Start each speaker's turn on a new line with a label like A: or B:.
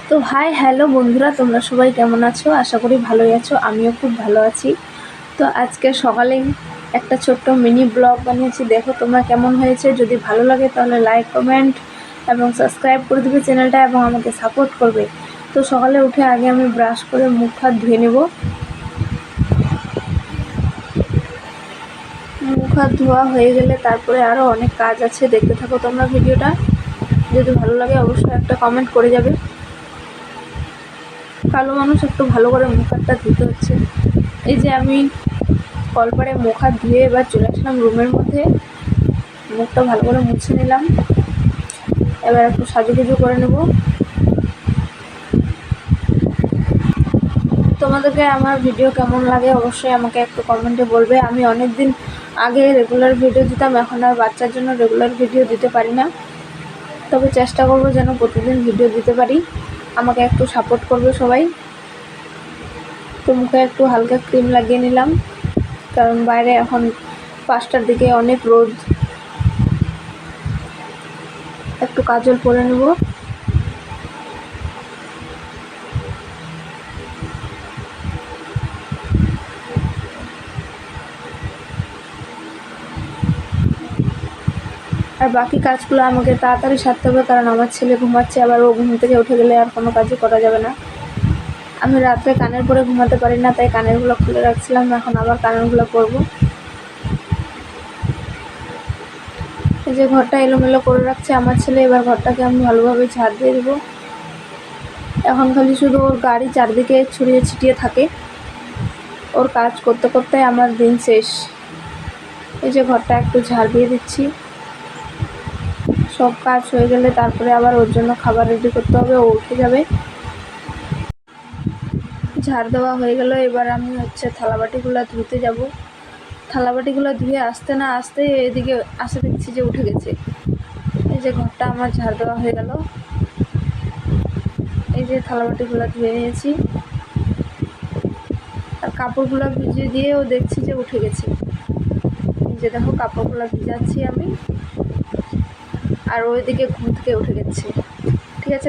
A: তো hi hello বন্ধুরা, তোমরা সবাই কেমন আছো? আশা করি ভালোই আছো। আমিও খুব ভালো আছি। তো আজকে সকালেই একটা ছোট্ট মিনি ব্লগ বানিয়েছি, দেখো তোমরা কেমন হয়েছে। যদি ভালো লাগে তাহলে লাইক, কমেন্ট এবং সাবস্ক্রাইব করে দেবে চ্যানেলটা এবং আমাকে সাপোর্ট করবে। তো সকালে উঠে আগে আমি ব্রাশ করে মুখ হাত ধুয়ে নেব। মুখ হাত ধোয়া হয়ে গেলে তারপরে আরও অনেক কাজ আছে, দেখতে থাকো তোমরা ভিডিওটা। যদি ভালো লাগে অবশ্যই একটা কমেন্ট করে যাবে। কালো মানুষ একটু ভালো করে মুখ হাতটা ধুতে হচ্ছে। এই যে আমি কলপারে মুখ হাত ধুয়ে এবার চলে আসলাম রুমের মধ্যে। মুখটা ভালো করে মুছে নিলাম। এবার একটু সাজুগুজু করে নেব। তোমাদেরকে আমার ভিডিও কেমন লাগে অবশ্যই আমাকে একটু কমেন্টে বলবে। আমি অনেক দিন আগে রেগুলার ভিডিও দিতাম, এখন আর বাচ্চার জন্য রেগুলার ভিডিও দিতে পারি না। তবে চেষ্টা করব যেন প্রতিদিন ভিডিও দিতে পারি। আমাকে একটু সাপোর্ট করবে সবাই। তো মুখে একটু হালকা ক্রিম লাগিয়ে নিলাম, কারণ বাইরে এখন 5টার দিকে অনেক রোদ। একটু কাজল পরে নেব। আর বাকি কাজগুলো আমাকে তাড়াতাড়ি সারতে হবে, কারণ আমার ছেলে ঘুমাচ্ছে, আবার ও ঘুম থেকে উঠে গেলে আর কোনো কাজই করা যাবে না। আমি রাত্রে কানের পরে ঘুমাতে পারি না, তাই কানেরগুলো খুলে রাখছিলাম, এখন আবার কানেরগুলো পরবো। এই যে ঘরটা এলোমেলো করে রাখছে আমার ছেলে, এবার ঘরটাকে আমি ভালোভাবে ঝাড় দিয়ে দেবো। এখন খালি শুধু ওর গাড়ি চারদিকে ছড়িয়ে ছিটিয়ে থাকে, ওর কাজ করতে করতে আমার দিন শেষ। এই যে ঘরটা একটু ঝাড় দিয়ে দিচ্ছি। সব কাজ হয়ে গেলে তারপরে আবার ওর জন্য খাবার রেডি করতে হবে, ও উঠে যাবে। ঝাড় দেওয়া হয়ে গেল, এবার আমি থালাবাটিগুলো ধুতে যাব। থালাবাটিগুলো ধুয়ে আসতে না আসতে এদিকে আসে দেখছি যে উঠে গেছে। এই যে ঘরটা আমার ঝাড় দেওয়া হয়ে গেল। এই যে থালাবাটিগুলো ধুয়ে নিয়েছি, আর কাপড়গুলো ভিজিয়ে দিয়েও দেখছি যে উঠে গেছে। এই যে দেখো কাপড়গুলো ভিজাচ্ছি আমি, আর ওইদিকে ঘুম থেকে উঠে গেছে। ঠিক আছে,